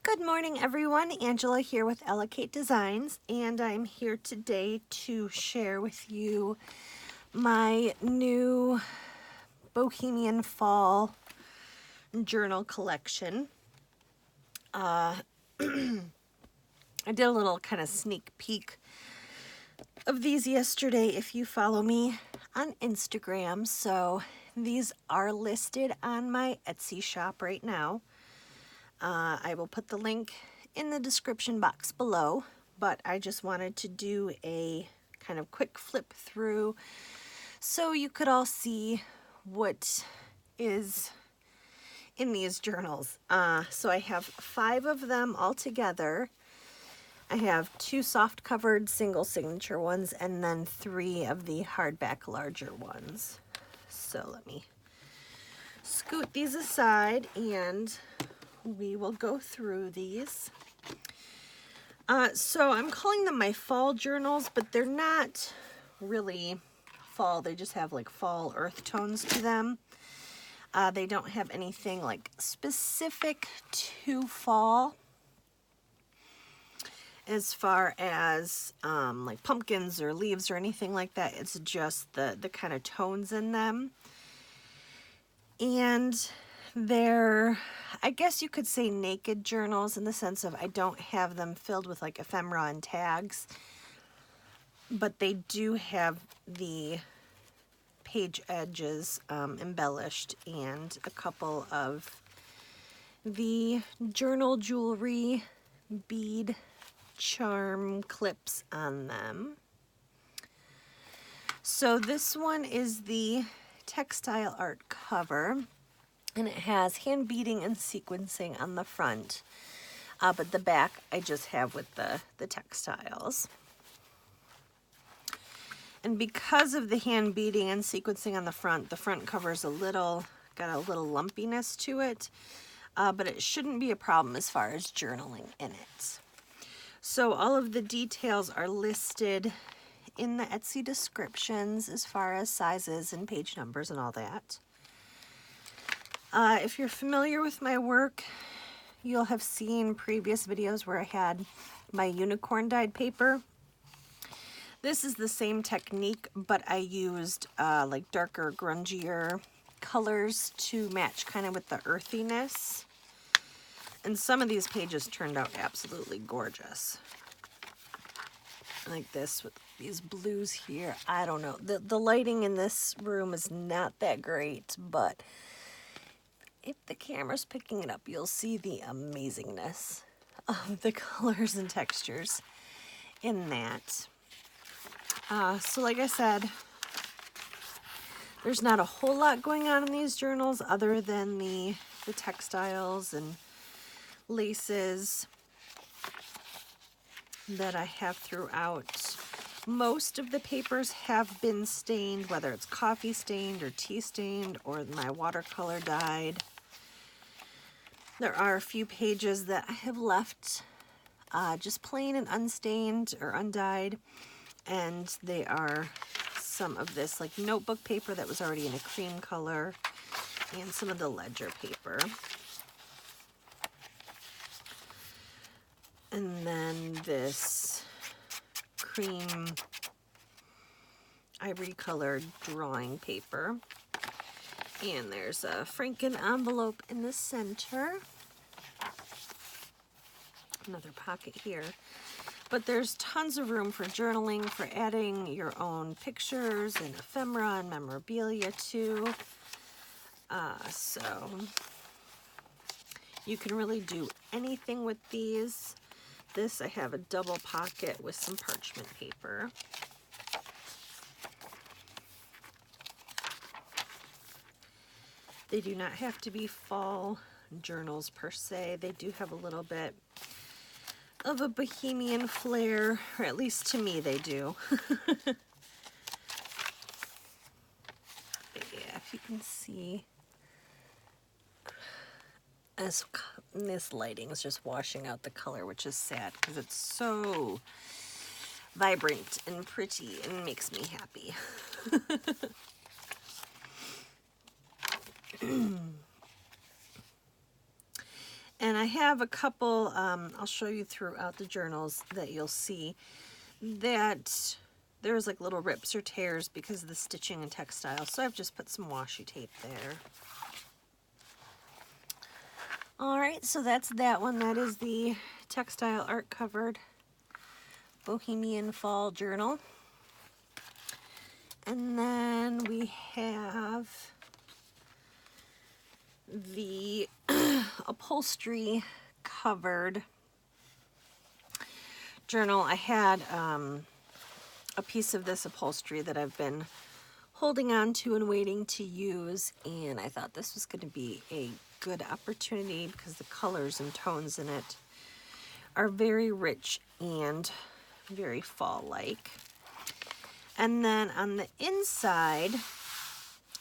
Good morning, everyone. Angela here with ElaCateDesigns, and I'm here today to share with you my new Bohemian Fall journal collection. I did a little kind of sneak peek of these yesterday if you follow me on Instagram, so these are listed on my Etsy shop right now. I will put the link in the description box below, but I just wanted to do a kind of quick flip through so you could all see what is in these journals. So I have 5 of them all together. I have 2 soft covered single signature ones and then 3 of the hardback larger ones. So let me scoot these aside and we will go through these. So I'm calling them my fall journals, but they're not really fall. They just have like fall earth tones to them. They don't have anything like specific to fall as far as like pumpkins or leaves or anything like that. It's just the kind of tones in them. And they're, I guess you could say, naked journals in the sense of I don't have them filled with like ephemera and tags, but they do have the page edges embellished and a couple of the journal jewelry bead charm clips on them. So this one is the textile art cover. And it has hand beading and sequencing on the front, but the back I just have with the textiles. And because of the hand beading and sequencing on the front cover is got a little lumpiness to it, but it shouldn't be a problem as far as journaling in it. So all of the details are listed in the Etsy descriptions as far as sizes and page numbers and all that. If you're familiar with my work, you'll have seen previous videos where I had my unicorn dyed paper. This is the same technique, but I used like darker, grungier colors to match kind of with the earthiness. And some of these pages turned out absolutely gorgeous. Like this with these blues here. I don't know. The lighting in this room is not that great, but if the camera's picking it up, you'll see the amazingness of the colors and textures in that. So like I said, there's not a whole lot going on in these journals other than the textiles and laces that I have throughout. Most of the papers have been stained, whether it's coffee stained or tea stained or my watercolor dyed. There are a few pages that I have left just plain and unstained or undyed, and they are some of this like notebook paper that was already in a cream color and some of the ledger paper. And then this cream ivory colored drawing paper. And there's a Franken envelope in the center. Another pocket here. But there's tons of room for journaling, for adding your own pictures and ephemera and memorabilia too. So you can really do anything with these. This, I have a double pocket with some parchment paper. They do not have to be fall journals per se. They do have a little bit of a bohemian flair, or at least to me they do. But yeah, if you can see, this lighting is just washing out the color, which is sad because it's so vibrant and pretty and makes me happy. And I have a couple, I'll show you throughout the journals that you'll see that there's like little rips or tears because of the stitching and textile. So I've just put some washi tape there. All right, so that's that one. That is the textile art covered Bohemian Fall Journal. And then we have the Upholstery covered journal. I had a piece of this upholstery that I've been holding on to and waiting to use, and I thought this was going to be a good opportunity because the colors and tones in it are very rich and very fall-like. And then on the inside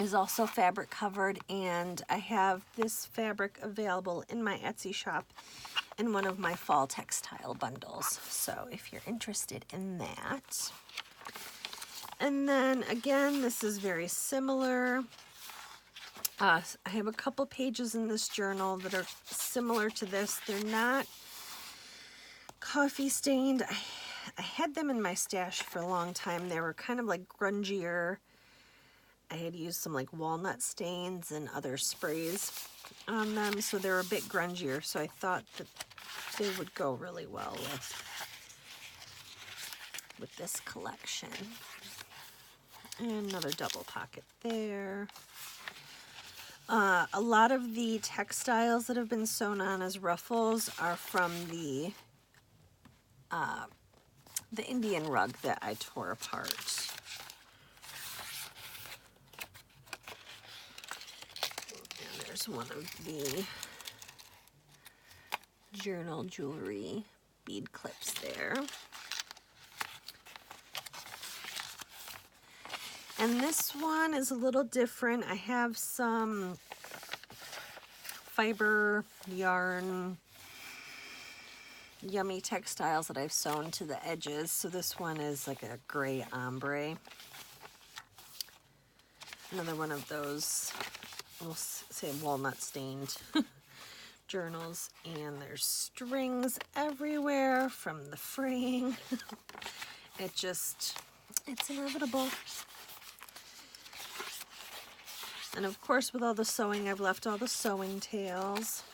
is also fabric covered, and I have this fabric available in my Etsy shop in one of my fall textile bundles. So if you're interested in that. And then again, this is very similar. I have a couple pages in this journal that are similar to this. They're not coffee stained. I had them in my stash for a long time. They were kind of like grungier. I had used some like walnut stains and other sprays on them, so they're a bit grungier. So I thought that they would go really well with this collection. And another double pocket there. A lot of the textiles that have been sewn on as ruffles are from the Indian rug that I tore apart. And there's one of the journal jewelry bead clips there. And this one is a little different. I have some fiber yarn, yummy textiles that I've sewn to the edges. So this one is like a gray ombre. Another one of those, we'll say walnut stained journals. And there's strings everywhere from the fraying. It's inevitable. And of course, with all the sewing, I've left all the sewing tails.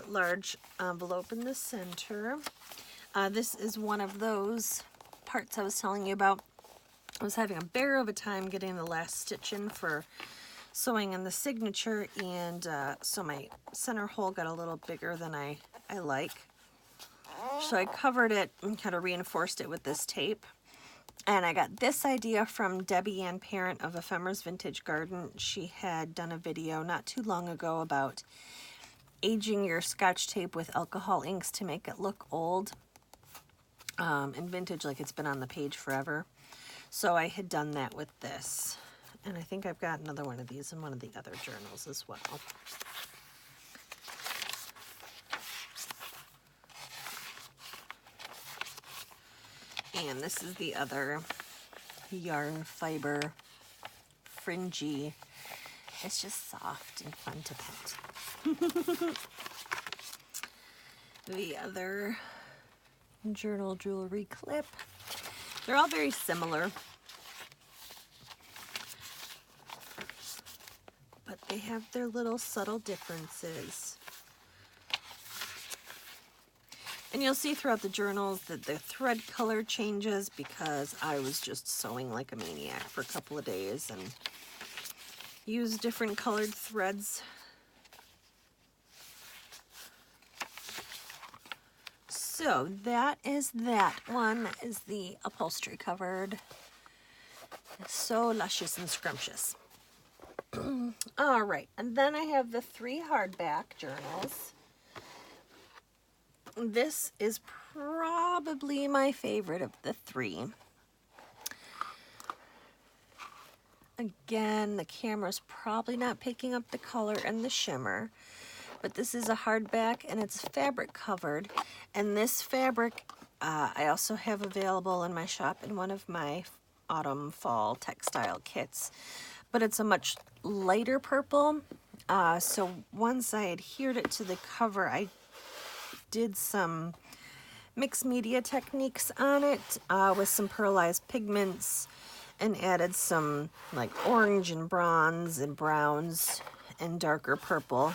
Large envelope in the center. This is one of those parts I was telling you about. I was having a bear of a time getting the last stitch in for sewing in the signature, and so my center hole got a little bigger than I like. So I covered it and kind of reinforced it with this tape. And I got this idea from Debbie Ann Parent of Ephemera's Vintage Garden. She had done a video not too long ago about aging your Scotch tape with alcohol inks to make it look old and vintage, like it's been on the page forever. So I had done that with this. And I think I've got another one of these in one of the other journals as well. And this is the other yarn fiber fringy. It's just soft and fun to pet. The other journal jewelry clip. They're all very similar, but they have their little subtle differences. And you'll see throughout the journals that the thread color changes because I was just sewing like a maniac for a couple of days and used different colored threads. So that is that one. That is the upholstery covered. It's so luscious and scrumptious. All right, and then I have the 3 hardback journals. This is probably my favorite of the 3. Again, the camera's probably not picking up the color and the shimmer, but this is a hardback and it's fabric covered. And this fabric I also have available in my shop in one of my autumn fall textile kits, but it's a much lighter purple. So once I adhered it to the cover, I did some mixed media techniques on it with some pearlized pigments and added some like orange and bronze and browns and darker purple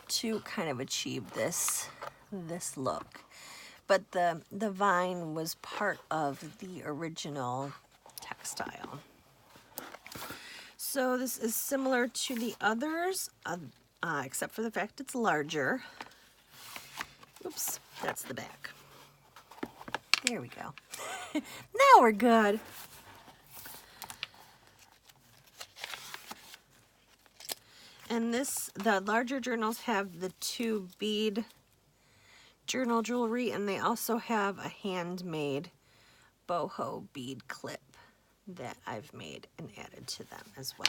to kind of achieve this look. But the vine was part of the original textile. So this is similar to the others, except for the fact it's larger. Oops, that's the back. There we go. Now we're good. And the larger journals have the 2 bead journal jewelry, and they also have a handmade boho bead clip that I've made and added to them as well.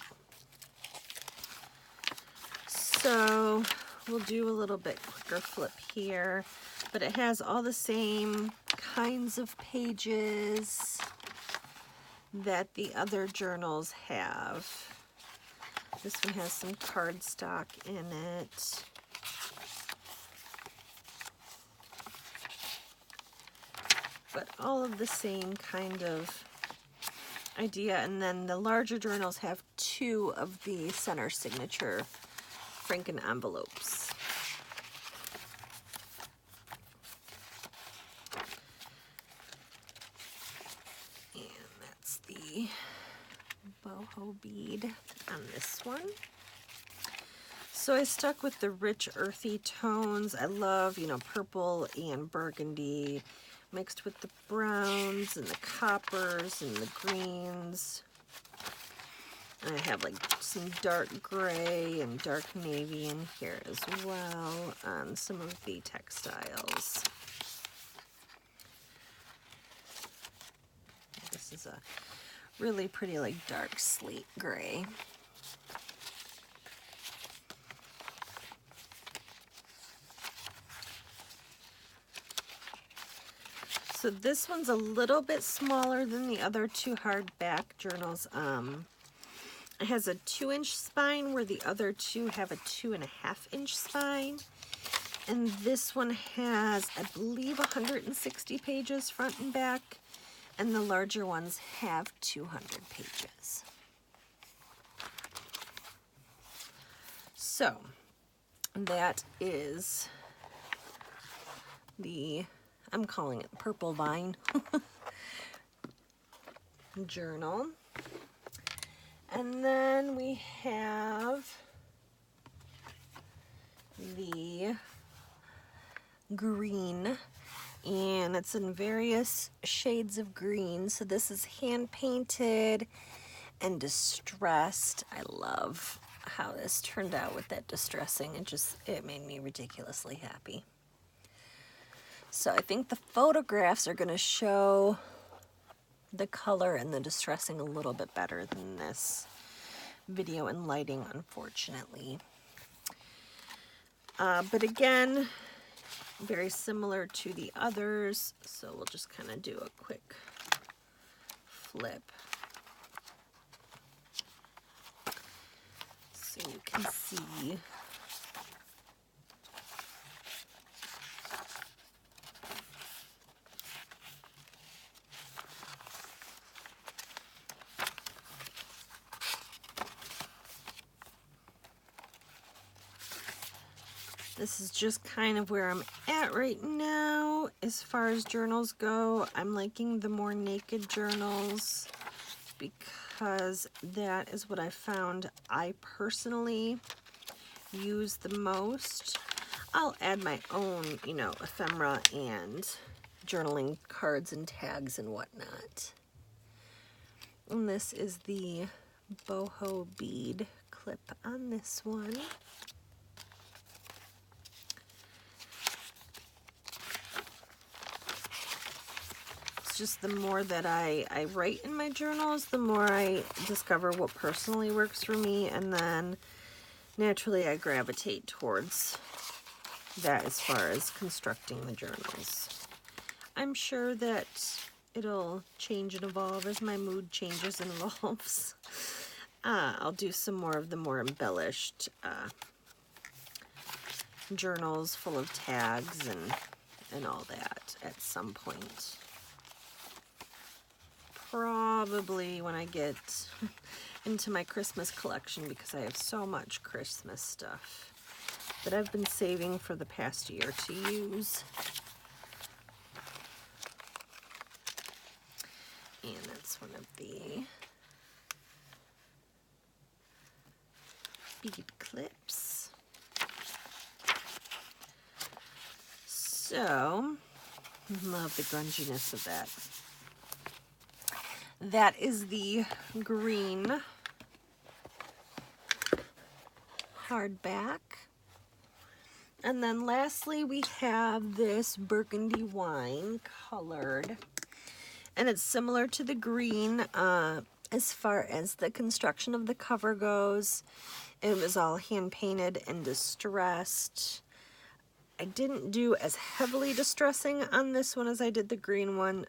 So we'll do a little bit quicker flip here, but it has all the same kinds of pages that the other journals have. This one has some cardstock in it. But all of the same kind of idea. And then the larger journals have 2 of the center signature Franken envelopes. And that's the boho bead on this one. So I stuck with the rich earthy tones. I love, purple and burgundy mixed with the browns and the coppers and the greens. And I have like some dark gray and dark navy in here as well on some of the textiles. This is a really pretty like dark slate gray. So this one's a little bit smaller than the other 2 hardback journals. It has a 2-inch spine where the other 2 have a 2.5-inch spine. And this one has, I believe, 160 pages front and back. And the larger ones have 200 pages. So that is I'm calling it Purple Vine journal. And then we have the green, and it's in various shades of green. So this is hand painted and distressed. I love how this turned out with that distressing. It made me ridiculously happy. So I think the photographs are going to show the color and the distressing a little bit better than this video and lighting, unfortunately. But again, very similar to the others. So we'll just kind of do a quick flip so you can see. This is just kind of where I'm at right now as far as journals go. I'm liking the more naked journals because that is what I found I personally use the most. I'll add my own, ephemera and journaling cards and tags and whatnot. And this is the boho bead clip on this one. Just the more that I write in my journals, the more I discover what personally works for me, and then naturally I gravitate towards that as far as constructing the journals. I'm sure that it'll change and evolve as my mood changes and evolves. I'll do some more of the more embellished journals full of tags and all that at some point. Probably when I get into my Christmas collection, because I have so much Christmas stuff that I've been saving for the past year to use. And that's one of the bead clips. So, love the grunginess of that. That is the green hardback. And then lastly, we have this burgundy wine colored. And it's similar to the green as far as the construction of the cover goes. It was all hand painted and distressed. I didn't do as heavily distressing on this one as I did the green one,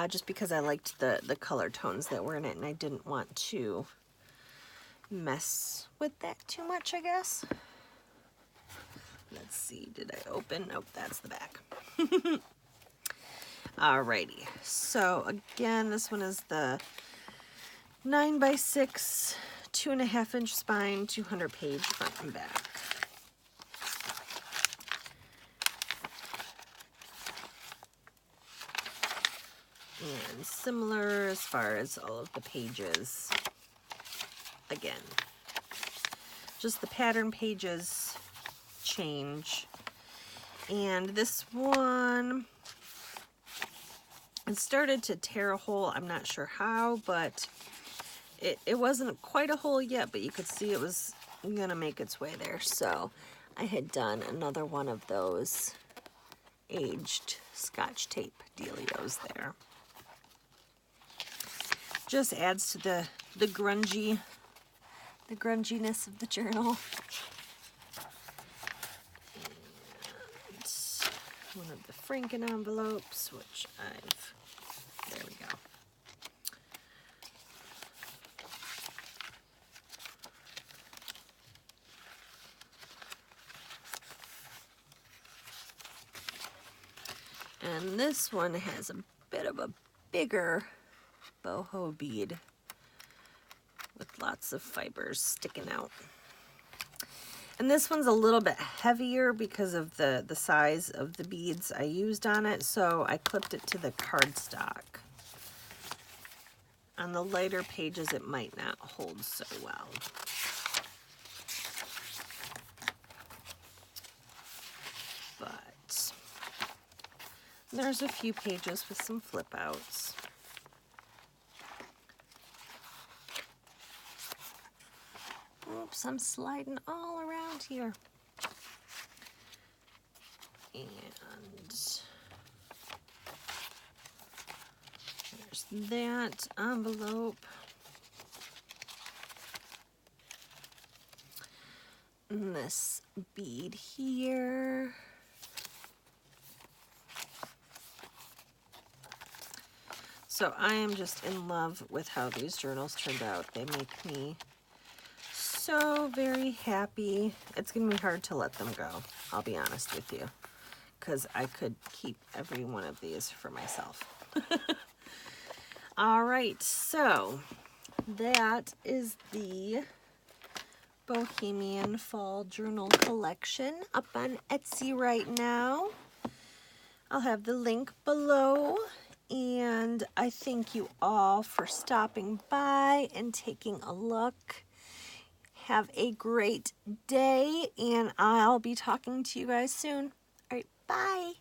just because I liked the color tones that were in it, and I didn't want to mess with that too much, I guess. Let's see, did I open? Nope, that's the back. Alrighty, so again, this one is the 9x6, 2.5-inch spine, 200-page front and back. And similar as far as all of the pages. Again, just the pattern pages change. And this one, it started to tear a hole. I'm not sure how, but it wasn't quite a hole yet, but you could see it was gonna make its way there. So I had done another one of those aged Scotch tape dealios there. Just adds to the grunginess of the journal. And one of the Franken envelopes, which there we go. And this one has a bit of a bigger boho bead with lots of fibers sticking out. And this one's a little bit heavier because of the size of the beads I used on it, so I clipped it to the cardstock. On the lighter pages, it might not hold so well. But there's a few pages with some flip outs. Oops, I'm sliding all around here. And there's that envelope. And this bead here. So I am just in love with how these journals turned out. They make me so very happy. It's gonna be hard to let them go, I'll be honest with you, because I could keep every one of these for myself. All right, so that is the Bohemian Fall Journal Collection up on Etsy right now. I'll have the link below, and I thank you all for stopping by and taking a look. Have a great day, and I'll be talking to you guys soon. All right, bye.